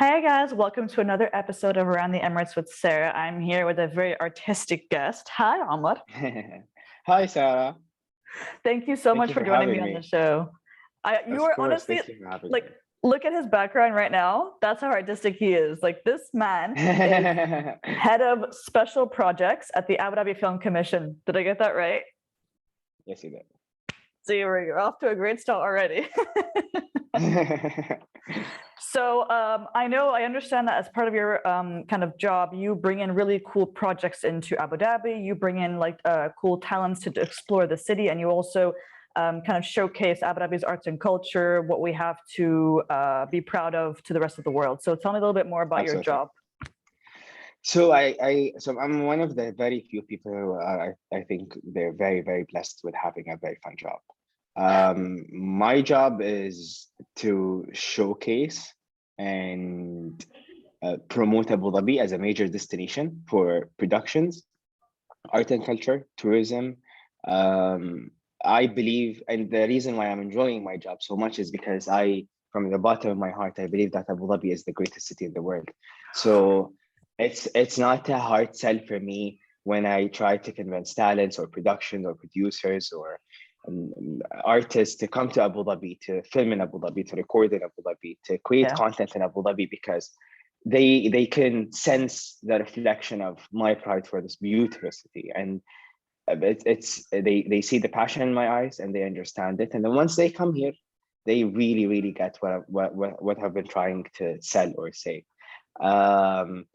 Hi guys, welcome to another episode of Around the Emirates with Sarah. I'm here with a very artistic guest. Hi, Omar. Hi, Sarah. Thank you so Thank much you for for joining me having on the me. show. You Of are course, honestly thank you for having like, look at his background right now. That's how artistic he is. Like, this man is me. head of special projects at the Abu Dhabi Film Commission. Did I get that right? Yes, you So you're off to a great start already. did. So I understand that as part of your kind of job, you bring in really cool projects into Abu Dhabi. You bring in cool talents to explore the city, and you also kind of showcase Abu Dhabi's arts and culture, what we have to be proud of to the rest of the world. So tell me a little bit more about your Absolutely. job. So I'm one of the very few people who I think they're very, very blessed with having a very fun job. My job is to showcase and promote Abu Dhabi as a major destination for productions, art and culture, tourism. Um, I believe, and the reason why I'm enjoying my job so much is because from the bottom of my heart, I believe that Abu Dhabi is the greatest city in the world. So it's not a hard sell for me when I try to convince talents or production or producers or artists to come to Abu Dhabi, to film in Abu Dhabi, to record in Abu Dhabi, to create Yeah. content in Abu Dhabi, because they can sense the reflection of my pride for this beautiful city, and they see the passion in my eyes and they understand it, and then once they come here, they really get what I've been trying to sell or say. Um,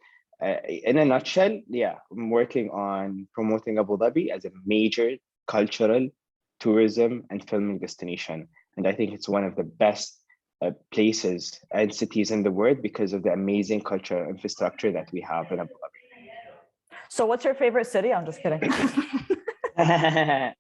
in a nutshell, yeah, I'm working on promoting Abu Dhabi as a major cultural, tourism, and filming destination, and I think it's one of the best places and cities in the world because of the amazing cultural infrastructure that we have in Abu So what's your favorite city? I'm just kidding. Dhabi.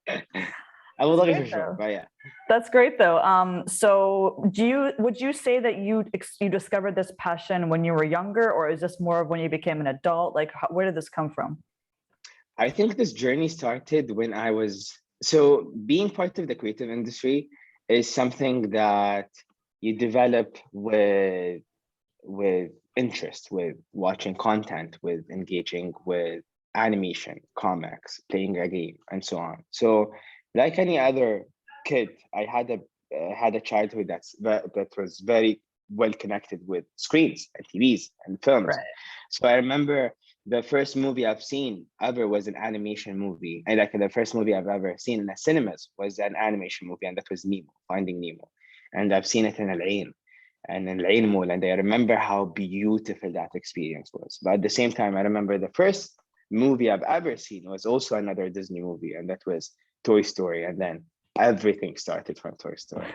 Abu That's Dhabi great for sure, though. but yeah. That's great though. So would you say that you discovered this passion when you were younger, or is this more of when you became an adult? Like, where did this come from? I think this journey started when I was so being part of the creative industry is something that you develop with interest, with watching content, with engaging with animation, comics, playing a game, and so on. So, like any other kid, I had a childhood that was very well connected with screens and TVs and films. Right. So I remember the first movie I've seen ever was an animation movie, and like the first movie I've ever seen in the cinemas was an animation movie, and that was Nemo, Finding Nemo, and I've seen it in Al Ain and in Al Ain Mall, and I remember how beautiful that experience was. But at the same time, I remember the first movie I've ever seen was also another Disney movie, and that was Toy Story, and then everything started from Toy Story.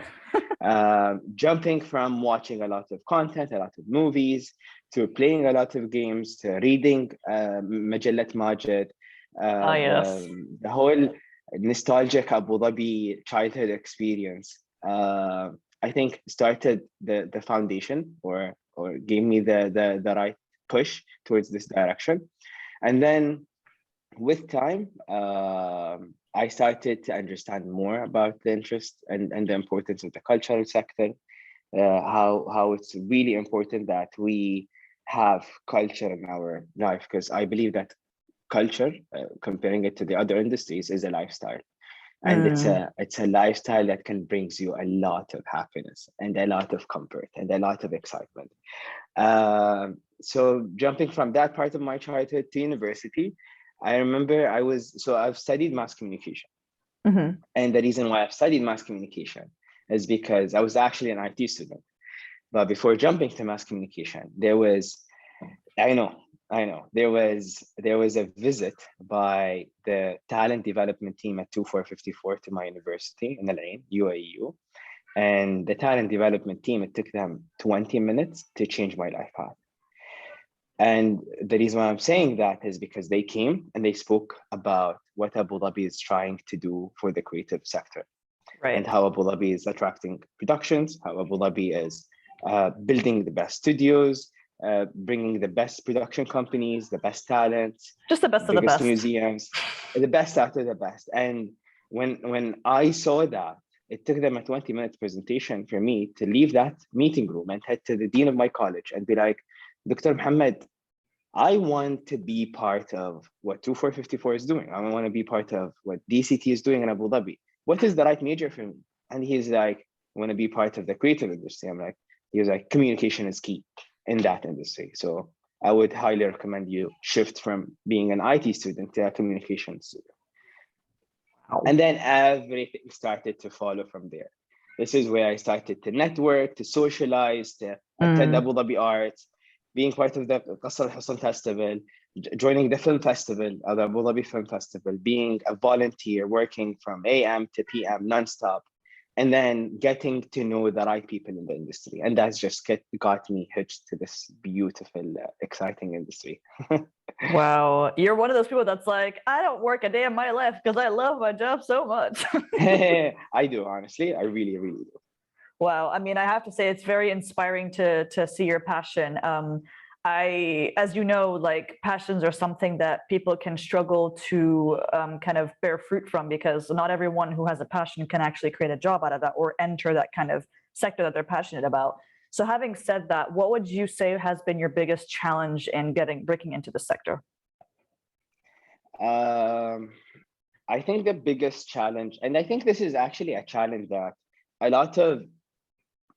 Jumping from watching a lot of content, a lot of movies, to playing a lot of games, to reading Majallat Majid, Oh yes. the whole nostalgic Abu Dhabi childhood experience. I think started the foundation or gave me the right push towards this direction, and then with time, I started to understand more about the interest and the importance of the cultural sector, how it's really important that we have culture in our life, because I believe that culture, comparing it to the other industries, is a lifestyle, and Mm. it's a lifestyle that can brings you a lot of happiness and a lot of comfort and a lot of excitement. So jumping from that part of my childhood to university, I remember I've studied mass communication. Hmm. And the reason why I've studied mass communication is because I was actually an IT student. But before jumping to mass communication, I know, there was a visit by the talent development team at 2454 to my university in Al Ain, UAU. And the talent development team, it took them 20 minutes to change my life path. And the reason why I'm saying that is because they came and they spoke about what Abu Dhabi is trying to do for the creative sector, and Right. how Abu Dhabi is attracting productions, how Abu Dhabi is building the best studios, bringing the best production companies, the best talents, Just the best of the biggest best. museums, the best after the best. And when I saw that, it took them a 20-minute presentation for me to leave that meeting room and head to the dean of my college and be like, Dr. Muhammad, I want to be part of what 2454 is doing. I want to be part of what DCT is doing in Abu Dhabi. What is the right major for me? And he's like, I want to be part of the creative industry. I'm like, he was like, communication is key in that industry. So I would highly recommend you shift from being an IT student to a communication student. And then everything started to follow from there. This is where I started to network, to socialize, to attend Abu Dhabi Arts, being part of the Qasr al-Husn Festival, joining the film festival, the Abu Dhabi Film Festival, being a volunteer, working from AM to PM nonstop, and then getting to know the right people in the industry. And that's just got me hitched to this beautiful, exciting industry. Wow, you're one of those people that's like, I don't work a day in my life because I love my job so much. I do, honestly. I really, really do. Wow, I mean, I have to say it's very inspiring to see your passion. As you know, like passions are something that people can struggle to kind of bear fruit from, because not everyone who has a passion can actually create a job out of that or enter that kind of sector that they're passionate about. So having said that, what would you say has been your biggest challenge in breaking into the sector? I think the biggest challenge, and I think this is actually a challenge that a lot of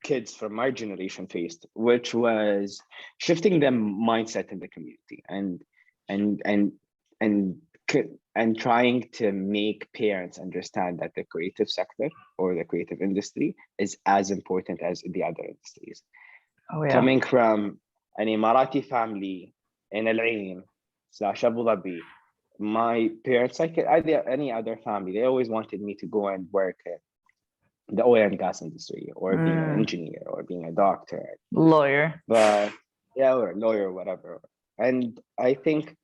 kids from my generation faced, which was shifting their mindset in the community and trying to make parents understand that the creative sector or the creative industry is as important as the other industries. Oh, yeah. Coming from an Emirati family in Al Ain / Abu Dhabi, my parents, like any other family, they always wanted me to go and work in the oil and gas industry, or being an engineer, or being a doctor, lawyer, but yeah, or a lawyer, whatever. And I think,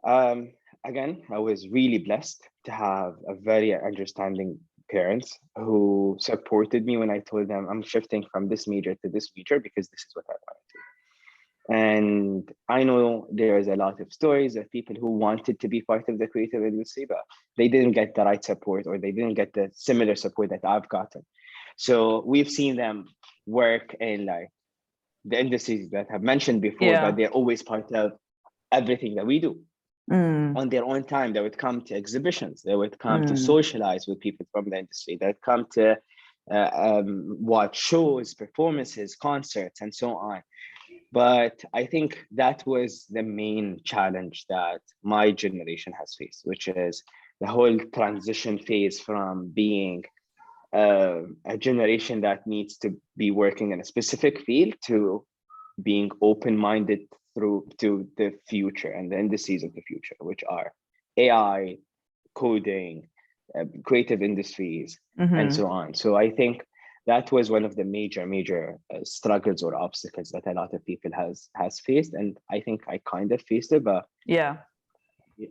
again, I was really blessed to have a very understanding parents who supported me when I told them I'm shifting from this major to this major because this is what I want to do. And I know there's a lot of stories of people who wanted to be part of the creative industry, but they didn't get the right support, or they didn't get the similar support that I've gotten. So we've seen them work in like the industries that I've mentioned before, but they're always part of everything that we do. On their own time, they would come to exhibitions, they would come to socialize with people from the industry, they'd come to watch shows, performances, concerts, and so on. But I think that was the main challenge that my generation has faced, which is the whole transition phase from being a generation that needs to be working in a specific field to being open-minded through to the future and the industries of the future, which are AI, coding, creative industries, and so on. So I think that was one of the major struggles or obstacles that a lot of people has faced, and I think I kind of faced it, but yeah,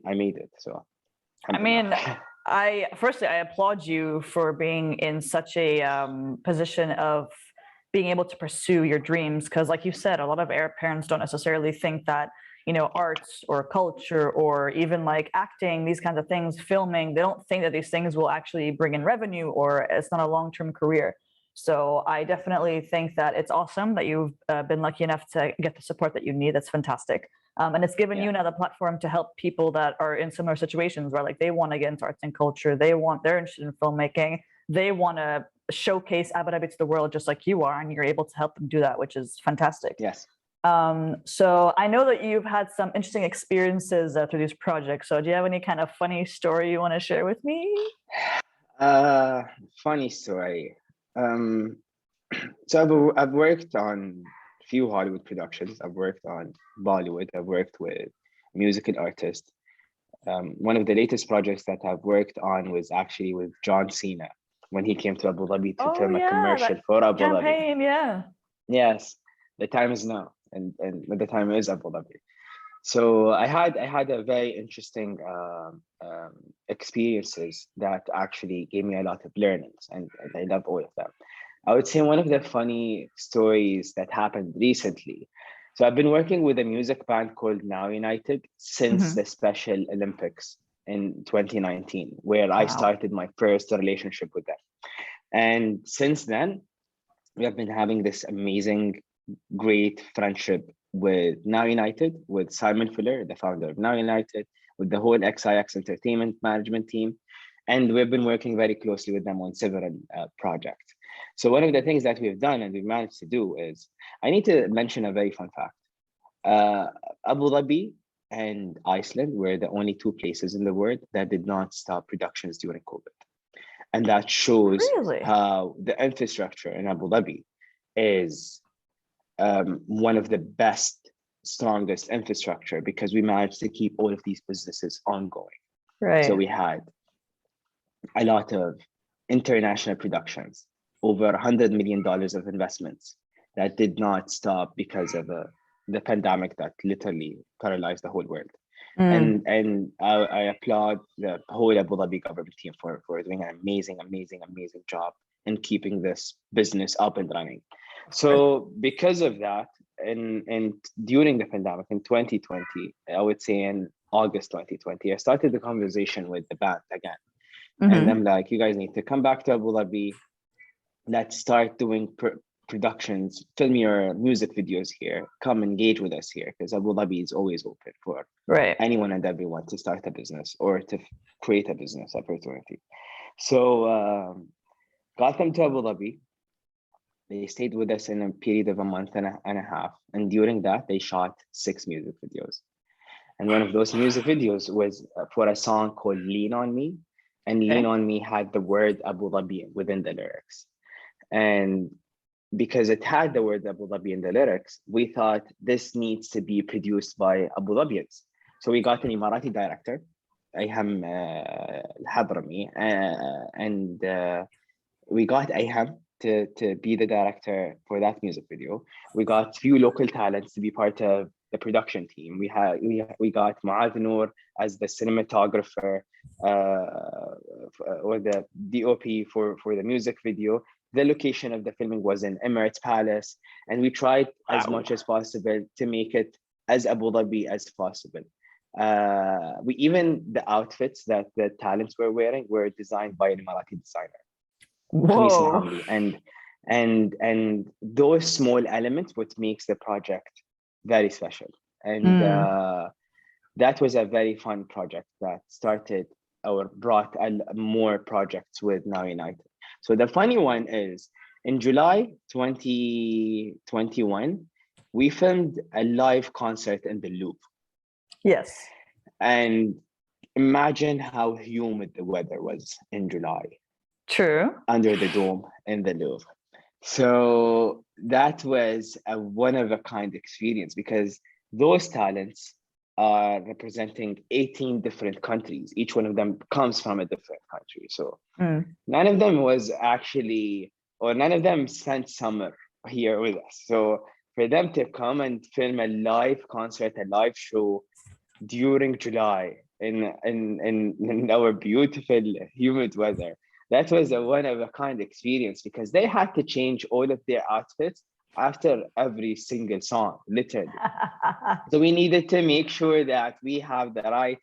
I made it. So I mean, firstly I applaud you for being in such a position of being able to pursue your dreams, because like you said, a lot of Arab parents don't necessarily think that, you know, arts or culture or even like acting, these kinds of things, filming, they don't think that these things will actually bring in revenue, or it's not a long-term career. So I definitely think that it's awesome that you've been lucky enough to get the support that you need. That's fantastic. And it's given you another platform to help people that are in similar situations where like they want to get into arts and culture, they're interested in filmmaking, they want to showcase Abu Dhabi to the world just like you are, and you're able to help them do that, which is fantastic. Yes. So I know that you've had some interesting experiences through these projects. So do you have any kind of funny story you want to share with me? Funny story. So I've worked on a few Hollywood productions. I've worked on Bollywood. I've worked with musical artists. One of the latest projects that I've worked on was actually with John Cena when he came to Abu Dhabi to film a commercial for Abu Dhabi. Yeah. Yes, the time is now, and the time is Abu Dhabi. So I had a very interesting experiences that actually gave me a lot of learnings, and I love all of them. I would say one of the funny stories that happened recently. So I've been working with a music band called Now United since the Special Olympics in 2019, where I started my first relationship with them. And since then, we have been having this amazing, great friendship with Now United, with Simon Fuller, the founder of Now United, with the whole XIX Entertainment Management team. And we've been working very closely with them on several projects. So one of the things that we've done and we've managed to do is, I need to mention a very fun fact. Abu Dhabi and Iceland were the only two places in the world that did not stop productions during COVID. And that shows how the infrastructure in Abu Dhabi is one of the best, strongest infrastructure, because we managed to keep all of these businesses ongoing. Right. So we had a lot of international productions, over $100 million of investments that did not stop because of the pandemic that literally paralyzed the whole world. And I applaud the whole Abu Dhabi government team for doing an amazing job in keeping this business up and running. So because of that, and during the pandemic in 2020, I would say in August 2020, I started the conversation with the band again. And I'm like, you guys need to come back to Abu Dhabi. Let's start doing productions, film your music videos here, come engage with us here, because Abu Dhabi is always open for anyone and everyone to start a business or to create a business opportunity. So got them to Abu Dhabi. They stayed with us in a period of a month and a half. And during that, they shot 6 music videos. And one of those music videos was for a song called Lean On Me. And Lean On Me had the word Abu Dhabi within the lyrics. And because it had the word Abu Dhabi in the lyrics, we thought this needs to be produced by Abu Dhabians. So we got an Emirati director, Ayham Hadrami, and we got Ayham to be the director for that music video. We got few local talents to be part of the production team. We got Mu'adh Noor as the cinematographer or the DOP for the music video. The location of the filming was in Emirates Palace, and we tried as much as possible to make it as Abu Dhabi as possible. The outfits that the talents were wearing were designed by an Emirati designer. Whoa. And those small elements what makes the project very special. And that was a very fun project that started or brought more projects with Now United. So the funny one is, in July 2021, we filmed a live concert in the Louvre. Yes. And imagine how humid the weather was in July. True. Under the dome in the Louvre. So that was a one-of-a-kind experience, because those talents are representing 18 different countries. Each one of them comes from a different country. So none of them spent summer here with us. So for them to come and film a live concert, a live show during July in our beautiful humid weather, that was a one-of-a-kind experience, because they had to change all of their outfits after every single song, literally. So we needed to make sure that we have the right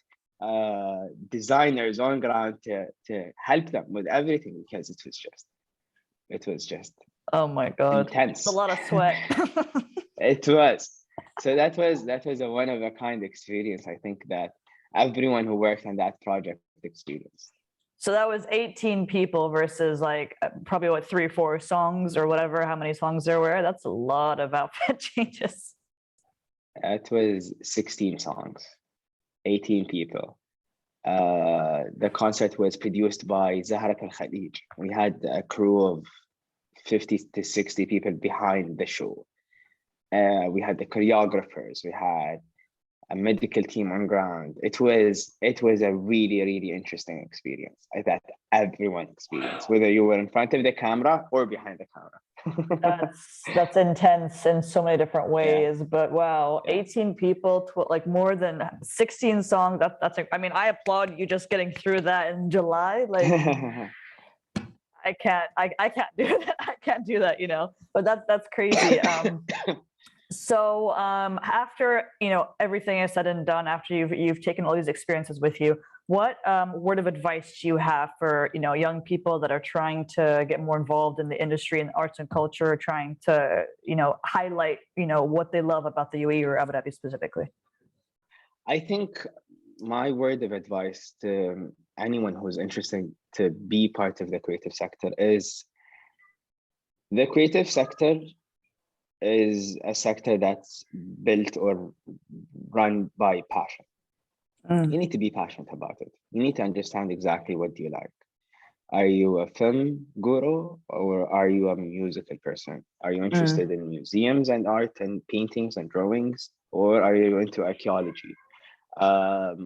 designers on ground to help them with everything, because it was just oh my God, intense. It's a lot of sweat. It was. So that was a one-of-a-kind experience, I think, that everyone who worked on that project experienced. So that was 18 people versus like probably what, 3 or 4 songs or whatever, how many songs there were. That's a lot of outfit changes. It was 16 songs, 18 people. The concert was produced by Zahrat Al Khalij. We had a crew of 50 to 60 people behind the show. We had the choreographers, we had a medical team on ground. It was a really, really interesting experience. I thought everyone experienced, whether you were in front of the camera or behind the camera. that's intense in so many different ways. But wow, 18 people, like more than 16 songs. That's I mean, I applaud you just getting through that in July. Like I can't do that. I can't do that, but that's crazy. So after everything is said and done, after you've taken all these experiences with you, what word of advice do you have for young people that are trying to get more involved in the industry and arts and culture, trying to highlight what they love about the UAE or Abu Dhabi specifically? I think my word of advice to anyone who's interested to be part of the creative sector is the creative sector is a sector that's built or run by passion. You need to be passionate about it. You need to understand exactly what do you like. Are you a film guru or are you a musical person? Are you interested in museums and art and paintings and drawings, or are you into archaeology? Are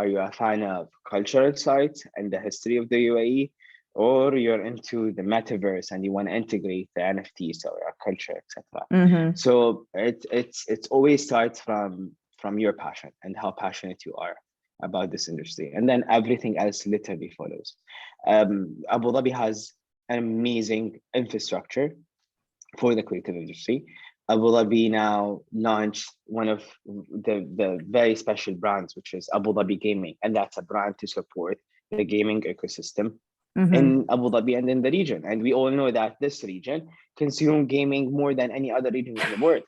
you a fan of cultural sites and the history of the UAE, or you're into the metaverse and you want to integrate the NFTs or our culture, etc. So it's always starts from your passion and how passionate you are about this industry, and then everything else literally follows. Abu Dhabi has an amazing infrastructure for the creative industry. Abu Dhabi now launched one of the very special brands, which is Abu Dhabi Gaming, and that's a brand to support the gaming ecosystem in Abu Dhabi and in the region. And we all know that this region consumes gaming more than any other region in the world,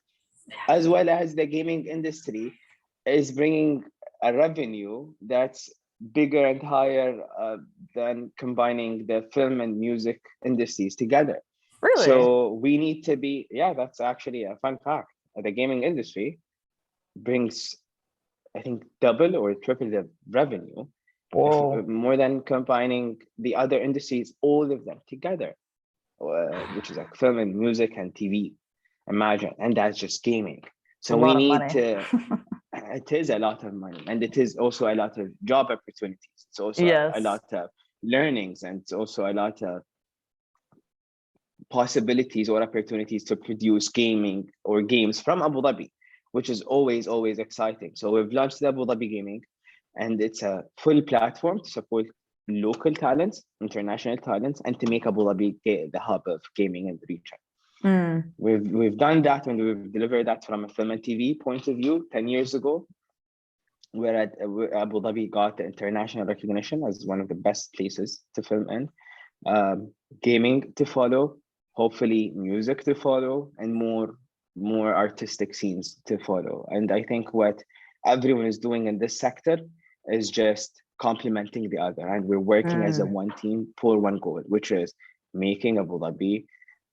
as well as the gaming industry is bringing a revenue that's bigger and higher than combining the film and music industries together. Really? So we need to be, that's actually a fun fact. The gaming industry brings, I think, double or triple the revenue, more than combining the other industries, all of them together, which is like film and music and TV. Imagine, and that's just gaming. So we need to, it is a lot of money, and it is also a lot of job opportunities. It's also a lot of learnings, and it's also a lot of possibilities or opportunities to produce gaming or games from Abu Dhabi, which is always, always exciting. So we've launched the Abu Dhabi Gaming, and it's a full platform to support local talents, international talents, and to make Abu Dhabi the hub of gaming in the region. We've done that, and we've delivered that from a film and TV point of view 10 years ago, where Abu Dhabi got the international recognition as one of the best places to film in, gaming to follow, hopefully music to follow, and more artistic scenes to follow. And I think what everyone is doing in this sector is just complementing the other, and we're working as a one team for one goal, which is making Abu Dhabi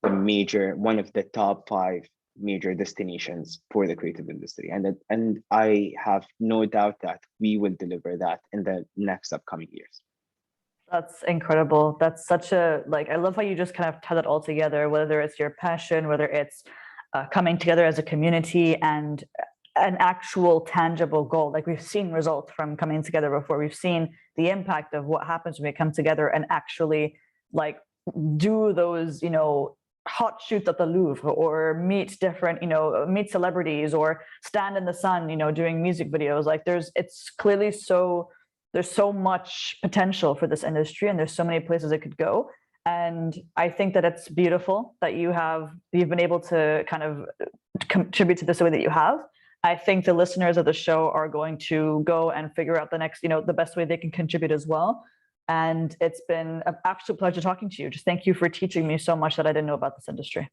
one of the top 5 major destinations for the creative industry. And I have no doubt that we will deliver that in the next upcoming years. That's incredible. That's such a, I love how you just kind of tie that all together, whether it's your passion, whether it's coming together as a community and an actual tangible goal. Like, we've seen results from coming together before. We've seen the impact of what happens when we come together and actually do those, hot shoots at the Louvre, or meet different, meet celebrities, or stand in the sun, doing music videos. It's clearly there's so much potential for this industry, and there's so many places it could go. And I think that it's beautiful that you've been able to kind of contribute to this the way that you have. I think the listeners of the show are going to go and figure out the next, the best way they can contribute as well. And it's been an absolute pleasure talking to you. Just thank you for teaching me so much that I didn't know about this industry.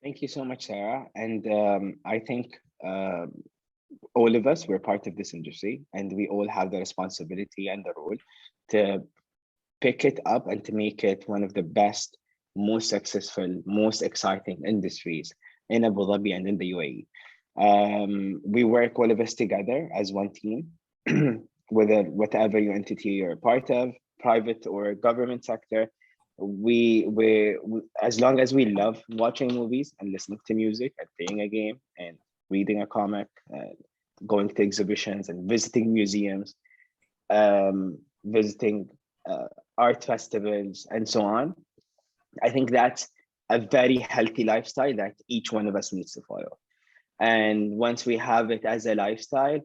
Thank you so much, Sarah. And I think all of us, we're part of this industry, and we all have the responsibility and the role to pick it up and to make it one of the best, most successful, most exciting industries in Abu Dhabi and in the UAE. We work all of us together as one team, whatever your entity you're a part of, private or government sector. We as long as we love watching movies and listening to music and playing a game and reading a comic, going to exhibitions and visiting museums, visiting art festivals, and so on, I think that's a very healthy lifestyle that each one of us needs to follow. And once we have it as a lifestyle,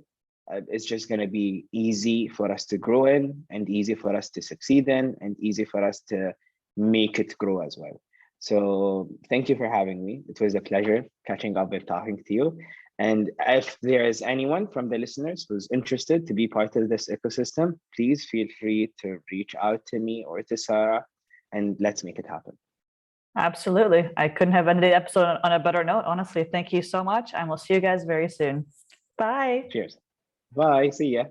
it's just going to be easy for us to grow in, and easy for us to succeed in, and easy for us to make it grow as well. So thank you for having me. It was a pleasure catching up and talking to you. And if there is anyone from the listeners who's interested to be part of this ecosystem, please feel free to reach out to me or to Sarah, and let's make it happen. Absolutely. I couldn't have ended the episode on a better note. Honestly, thank you so much. And we'll see you guys very soon. Bye. Cheers. Bye. See ya.